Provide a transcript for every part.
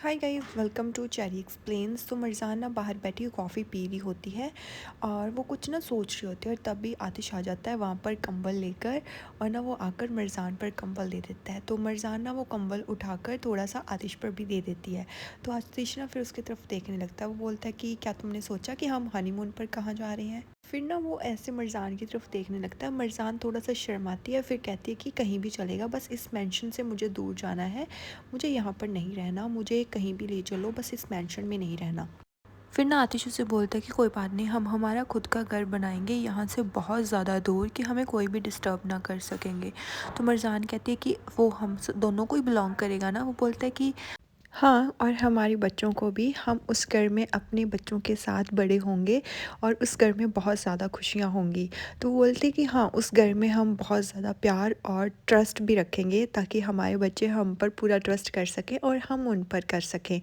Hi guys, welcome to cherry explains. तो मरजान ना बाहर बैठी कॉफ़ी पी रही होती है और वो कुछ ना सोच रही होती है और तभी आतिश आ जाता है वहाँ पर कंबल लेकर और ना वो आकर मरजान पर कंबल दे देता है। तो मरजान ना वो कंबल उठाकर थोड़ा सा आतिश पर भी दे देती है। तो आतिश ना फिर उसकी तरफ देखने लगता है। वो बोलता है कि क्या तुमने सोचा कि हम हनीमून पर कहाँ जा रहे हैं। फिर ना वो ऐसे मरजान की तरफ देखने लगता है। मरजान थोड़ा सा शर्माती है, फिर कहती है कि कहीं भी चलेगा, बस इस मेंशन से मुझे दूर जाना है, मुझे यहाँ पर नहीं रहना, मुझे कहीं भी ले चलो, बस इस मेंशन में नहीं रहना। फिर ना आतिश उसे बोलता है कि कोई बात नहीं, हम हमारा खुद का घर बनाएंगे यहाँ से बहुत ज़्यादा दूर कि हमें कोई भी डिस्टर्ब ना कर सकेंगे। तो मरजान कहती है कि वो हम दोनों को ही बिलोंग करेगा ना। वो बोलता है कि हाँ, और हमारे बच्चों को भी, हम उस घर में अपने बच्चों के साथ बड़े होंगे और उस घर में बहुत ज़्यादा खुशियाँ होंगी। तो वो बोलते कि हाँ, उस घर में हम बहुत ज़्यादा प्यार और ट्रस्ट भी रखेंगे ताकि हमारे बच्चे हम पर पूरा ट्रस्ट कर सकें और हम उन पर कर सकें।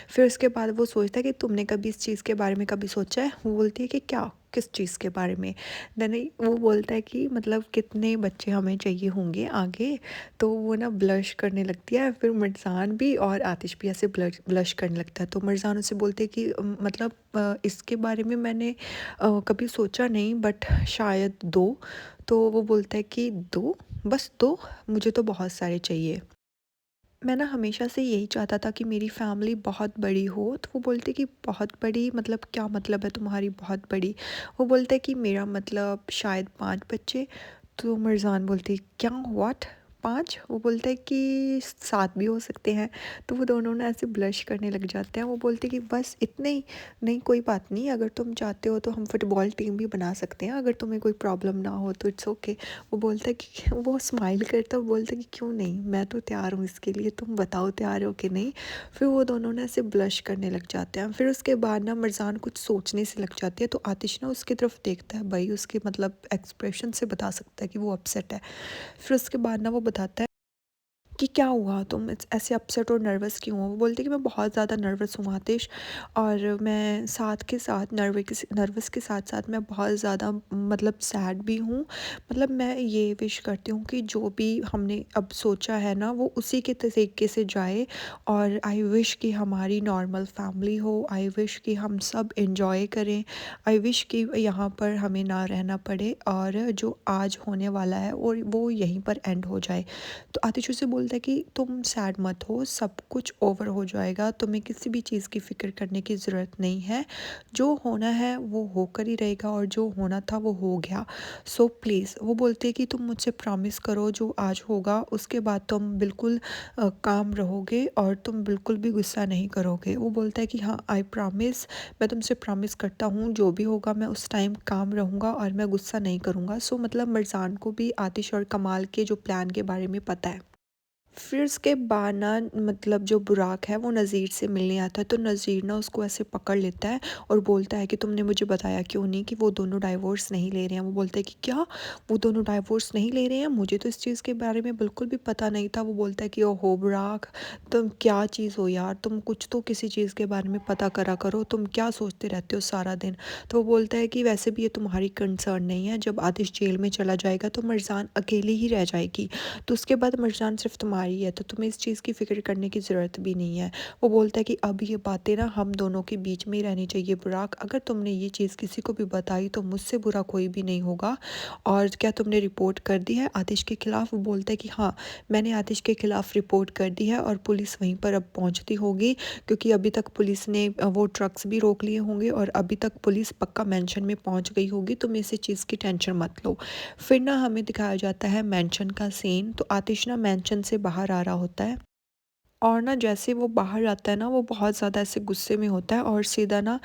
फिर उसके बाद वो सोचता है कि तुमने कभी इस चीज़ के बारे में कभी सोचा है? वो बोलती है कि क्या? किस चीज़ के बारे में? देन वो बोलता है कि मतलब कितने बच्चे हमें चाहिए होंगे आगे। तो वो ना ब्लश करने लगती है, फिर मरजान भी और आतिश भी ऐसे ब्लश करने लगता है। तो मरजान उससे बोलते हैं कि मतलब इसके बारे में मैंने कभी सोचा नहीं, बट शायद दो। तो वो बोलता है कि दो, बस दो, मुझे तो बहुत सारे चाहिए। मैं ना हमेशा से यही चाहता था कि मेरी फैमिली बहुत बड़ी हो। तो वो बोलते कि बहुत बड़ी मतलब क्या मतलब है तुम्हारी बहुत बड़ी? वो बोलता है कि मेरा मतलब शायद 5 बच्चे। तो मरजान बोलती क्या, व्हाट, 5? वो बोलता है कि 7 भी हो सकते हैं। तो वो दोनों ना ऐसे ब्लश करने लग जाते हैं। वो बोलते कि बस इतने ही? नहीं, कोई बात नहीं, अगर तुम चाहते हो तो हम फुटबॉल टीम भी बना सकते हैं, अगर तुम्हें कोई प्रॉब्लम ना हो तो इट्स ओके। वो बोलता है कि वो स्माइल करता है, वो बोलता है कि क्यों नहीं, मैं तो तैयार हूँ इसके लिए, तुम बताओ तैयार हो कि नहीं। फिर वो दोनों ना ऐसे ब्लश करने लग जाते हैं। फिर उसके बाद ना मरजान कुछ सोचने से लग जाती है। तो आतिश ना उसकी तरफ देखता है, भाई उसके मतलब एक्सप्रेशन से बता सकता है कि वो अपसेट है। फिर उसके बाद ना वो बताता है कि क्या हुआ, तुम ऐसे अपसेट और नर्वस क्यों हो? वो बोलती कि मैं बहुत ज़्यादा नर्वस हूँ आतिश, और मैं साथ के साथ नर्वस के साथ साथ मैं बहुत ज़्यादा मतलब सैड भी हूँ। मतलब मैं ये विश करती हूँ कि जो भी हमने अब सोचा है ना वो उसी के तरीके से जाए, और आई विश कि हमारी नॉर्मल फैमिली हो, आई विश कि हम सब इंजॉय करें, आई विश कि यहाँ पर हमें ना रहना पड़े और जो आज होने वाला है और वो यहीं पर एंड हो जाए। तो आतिश उसे बोलता है कि तुम सैड मत हो, सब कुछ ओवर हो जाएगा, तुम्हें किसी भी चीज़ की फ़िक्र करने की ज़रूरत नहीं है, जो होना है वो होकर ही रहेगा और जो होना था वो हो गया। सो प्लीज़, वो बोलते हैं कि तुम मुझसे प्रॉमिस करो जो आज होगा उसके बाद तुम बिल्कुल काम रहोगे और तुम बिल्कुल भी गुस्सा नहीं करोगे। वो बोलता है कि हाँ, आई प्रॉमिस, मैं तुमसे प्रॉमिस करता हूँ जो भी होगा मैं उस टाइम काम रहूँगा और मैं गुस्सा नहीं करूँगा। सो मतलब मरजान को भी आतिश और कमाल के जो प्लान के बारे में पता है। फिर उसके बाद ना मतलब जो बुराक है वो नज़ीर से मिलने आता है। तो नज़ीर ना उसको ऐसे पकड़ लेता है और बोलता है कि तुमने मुझे बताया क्यों नहीं कि वो दोनों डाइवोर्स नहीं ले रहे हैं। वो बोलता है कि क्या, वो दोनों डाइवोर्स नहीं ले रहे हैं? मुझे तो इस चीज़ के बारे में बिल्कुल भी पता नहीं था। वो बोलता है कि ओहो बुराक, तुम क्या चीज़ हो यार, तुम कुछ तो किसी चीज़ के बारे में पता करा करो, तुम क्या सोचते रहते हो सारा दिन। तो वो बोलता है कि वैसे भी ये तुम्हारी कंसर्न नहीं है, जब आतिश जेल में चला जाएगा तो मरजान अकेली ही रह जाएगी, तो उसके बाद मरजान सिर्फ तुम्हारी है, तो तुम्हें इस चीज़ की फ़िक्र करने की ज़रूरत भी नहीं है। वो बोलता है कि अब ये बातें ना हम दोनों के बीच में ही रहनी चाहिए बुराक, अगर तुमने ये चीज़ किसी को भी बताई तो मुझसे बुरा कोई भी नहीं होगा। और क्या तुमने रिपोर्ट कर दी है आतिश के ख़िलाफ़? वो बोलता है कि हाँ, मैंने आतिश के ख़िलाफ़ रिपोर्ट कर दी है और पुलिस वहीं पर अब पहुँचती होगी, क्योंकि अभी तक पुलिस ने वो ट्रक्स भी रोक लिए होंगे और अभी तक पुलिस पक्का मेंशन में पहुँच गई होगी, तुम इसी चीज़ की टेंशन मत लो। फिर ना हमें दिखाया जाता है मेंशन का सीन। तो आतिश ना मेंशन से बाहर आ रहा होता है और ना जैसे वो बाहर आता है ना वो बहुत ज़्यादा ऐसे गुस्से में होता है और सीधा ना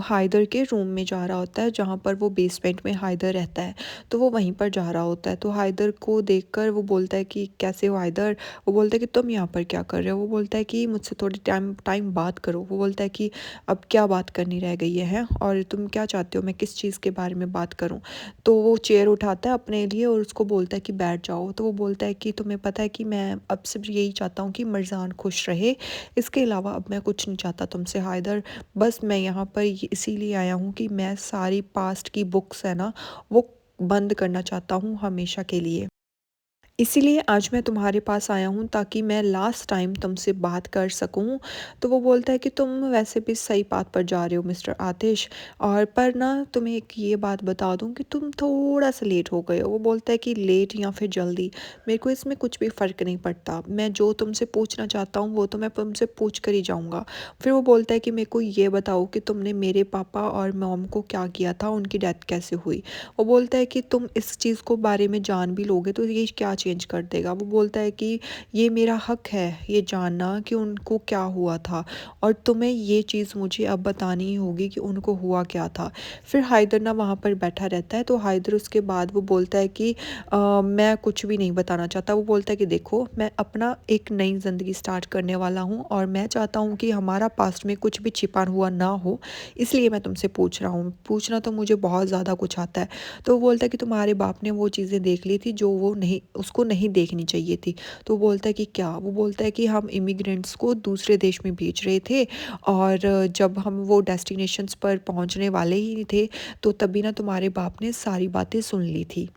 हाइदर के रूम में जा रहा होता है, जहाँ पर वो बेसमेंट में हाइदर रहता है। तो वो वहीं पर जा रहा होता है। तो हाइदर को देखकर वो बोलता है कि कैसे हो हाइदर? वो बोलता है कि तुम यहाँ पर क्या कर रहे हो? वो बोलता है कि मुझसे थोड़ी टाइम टाइम बात करो। वो बोलता है कि अब क्या बात करनी रह गई है और तुम क्या चाहते हो, मैं किस चीज़ के बारे में बात करूँ? तो वो चेयर उठाता है अपने लिए और उसको बोलता है कि बैठ जाओ। तो वो बोलता है कि तुम्हें पता है कि मैं अब सिर्फ यही चाहता हूँ कि मरजान खुश रहे, इसके अलावा अब मैं कुछ नहीं चाहता तुमसे हायदर। बस मैं यहाँ पर इसीलिए आया हूँ कि मैं सारी पास्ट की बुक्स है ना वो बंद करना चाहता हूँ हमेशा के लिए। इसीलिए आज मैं तुम्हारे पास आया हूँ ताकि मैं लास्ट टाइम तुमसे बात कर सकूँ। तो वो बोलता है कि तुम वैसे भी सही बात पर जा रहे हो मिस्टर आतिश, और पर ना तुम्हें एक ये बात बता दूँ कि तुम थोड़ा-सा लेट हो गए हो। वो बोलता है कि लेट या फिर जल्दी, मेरे को इसमें कुछ भी फ़र्क नहीं पड़ता। मैं जो तुमसे पूछना चाहता हूँ वो तो मैं तुमसे पूछ कर ही जाऊँगा। फिर वो बोलता है कि मेरे को ये बताओ कि तुमने मेरे पापा और मॉम को क्या किया था, उनकी डेथ कैसे हुई? वो बोलता है कि तुम इस चीज़ को बारे में जान भी लोगे तो ये क्या चेंज कर देगा। वो बोलता है कि ये मेरा हक है ये जानना कि उनको क्या हुआ था, और तुम्हें ये चीज़ मुझे अब बतानी ही होगी कि उनको हुआ क्या था। फिर हाइदर ना वहाँ पर बैठा रहता है, तो हाइदर उसके बाद वो बोलता है कि मैं कुछ भी नहीं बताना चाहता। वो बोलता है कि देखो मैं अपना एक नई ज़िंदगी स्टार्ट करने वाला हूँ और मैं चाहता हूँ कि हमारा पास्ट में कुछ भी छिपा हुआ ना हो, इसलिए मैं तुमसे पूछ रहा हूँ। पूछना तो मुझे बहुत ज़्यादा कुछ आता है। तो वो बोलता है कि तुम्हारे बाप ने वो चीज़ें देख ली थी जो वो नहीं, उसको नहीं देखनी चाहिए थी। तो वो बोलता है कि क्या? वो बोलता है कि हम इमिग्रेंट्स को दूसरे देश में भेज रहे थे, और जब हम वो डेस्टिनेशंस पर पहुंचने वाले ही थे तो तभी ना तुम्हारे बाप ने सारी बातें सुन ली थी।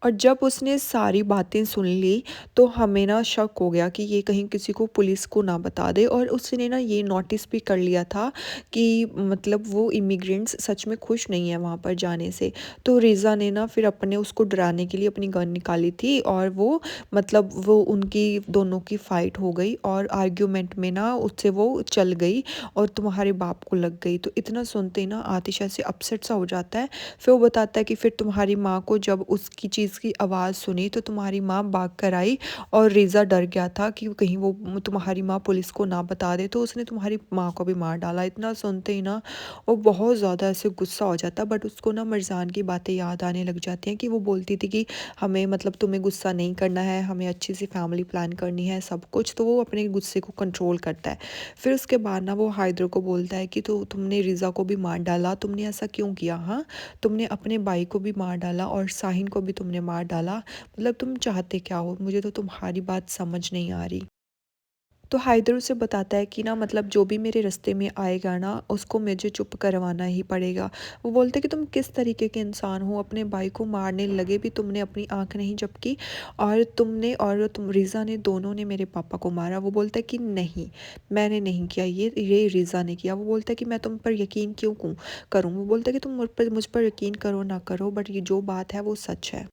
और जब उसने सारी बातें सुन ली तो हमें ना शक हो गया कि ये कहीं किसी को, पुलिस को ना बता दे, और उसने ना ये नोटिस भी कर लिया था कि मतलब वो इमिग्रेंट्स सच में खुश नहीं है वहाँ पर जाने से। तो रिज़ा ने ना फिर अपने उसको डराने के लिए अपनी गन निकाली थी, और वो मतलब वो उनकी दोनों की फ़ाइट हो गई और आर्ग्यूमेंट में ना उससे वो चल गई और तुम्हारे बाप को लग गई। तो इतना सुनते ही ना आतिश ऐसे अपसेट सा हो जाता है। फिर वो बताता है कि फिर तुम्हारी माँ को जब उसकी चीज़ की आवाज़ सुनी तो तुम्हारी माँ भाग कर आई, और रेज़ा डर गया था कि कहीं वो तुम्हारी माँ पुलिस को ना बता दे, तो उसने तुम्हारी माँ को भी मार डाला। इतना सुनते ही ना वो बहुत ज़्यादा ऐसे गुस्सा हो जाता, बट उसको ना मरजान की बातें याद आने लग जाती हैं कि वो बोलती थी कि हमें मतलब तुम्हें गुस्सा नहीं करना है, हमें अच्छी सी फैमिली प्लान करनी है सब कुछ। तो वो अपने गुस्से को कंट्रोल करता है। फिर उसके बाद ना वो हाइदर को बोलता है कि तो तुमने रिज़ा को भी मार डाला, तुमने ऐसा क्यों किया? हाँ, तुमने अपने भाई को भी मार डाला और साहिन को भी तुमने मार डाला, मतलब तुम चाहते क्या हो? मुझे तो तुम्हारी बात समझ नहीं आ रही। तो हाइदर उसे बताता है कि ना मतलब जो भी मेरे रास्ते में आएगा ना उसको मुझे चुप करवाना ही पड़ेगा। वो बोलते हैं कि तुम किस तरीके के इंसान हो, अपने भाई को मारने लगे भी तुमने अपनी आंख नहीं झपकी, और तुमने और तुम रिज़ा ने दोनों ने मेरे पापा को मारा। वो बोलता है कि नहीं, मैंने नहीं किया, ये रिज़ा ने किया। वो बोलता है कि मैं तुम पर यकीन क्यों करूँ? वो बोलता है कि तुम मुझ पर यकीन करो ना करो, बट ये जो बात है वो सच है।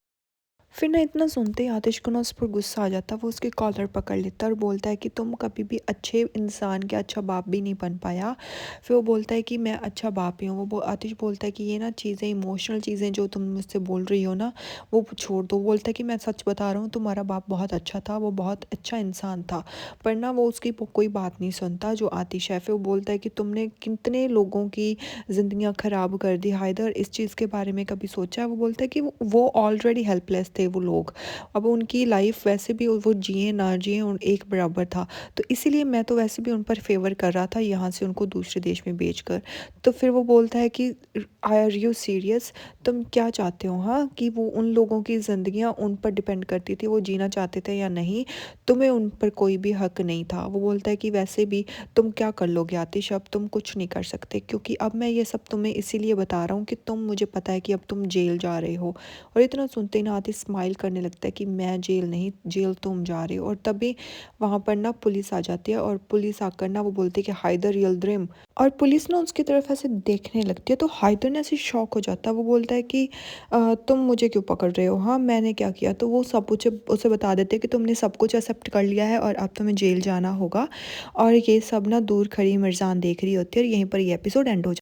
फिर ना इतना सुनते ही आतिश को ना उस पर गुस्सा आ जाता है। वो उसकी कॉलर पकड़ लेता है और बोलता है कि तुम कभी भी अच्छे इंसान के अच्छा बाप भी नहीं बन पाया। फिर वो बोलता है कि मैं अच्छा बाप ही हूँ। आतिश बोलता है कि ये ना चीज़ें, इमोशनल चीज़ें जो तुम मुझसे बोल रही हो ना वो छोड़ दो। वो बोलता है कि मैं सच बता रहा हूँ, तुम्हारा बाप बहुत अच्छा था, वो बहुत अच्छा इंसान था, पर ना वो उसकी कोई बात नहीं सुनता जो आतिश है। फिर वो बोलता है कि तुमने कितने लोगों की ज़िंदगियाँ ख़राब कर दी हाइदर, इस चीज़ के बारे में कभी सोचा है? वो बोलता है कि वो ऑलरेडी हेल्पलेस थे वो लोग, अब उनकी लाइफ वैसे भी वो जिए ना जिए उन एक बराबर था, तो इसीलिए मैं तो वैसे भी उन पर फेवर कर रहा था यहाँ से उनको दूसरे देश में भेज कर। तो फिर वो बोलता है कि आर यू सीरियस, तुम क्या चाहते हो? हाँ, कि वो उन लोगों की ज़िंदगियाँ उन पर डिपेंड करती थी, वो जीना चाहते थे या नहीं, तुम्हें उन पर कोई भी हक नहीं था। वो बोलता है कि वैसे भी तुम क्या कर लोगे आतिश, अब तुम कुछ नहीं कर सकते, क्योंकि अब मैं ये सब तुम्हें इसीलिए बता रहा हूँ कि तुम, मुझे पता है कि अब तुम जेल जा रहे हो। और इतना सुनते ही ना आतिश स्माइल करने लगता है कि मैं जेल नहीं, जेल तुम जा रहे हो। और तभी वहाँ पर ना पुलिस आ जाती है, और पुलिस आकर ना वो बोलती है कि हाइदर यिल्दिरिम, और पुलिस ना उसकी तरफ ऐसे देखने लगती है। तो हाइदर ने ऐसे शॉक हो जाता है। वो बोलता है कि तुम मुझे क्यों पकड़ रहे हो? हाँ, मैंने क्या किया? तो वो सब कुछ उसे बता देते हैं कि तुमने सब कुछ एक्सेप्ट कर लिया है और अब तुम्हें जेल जाना होगा। और ये सब ना दूर खड़ी मिर्जान देख रही होती है, और यहीं पर ये एपिसोड एंड हो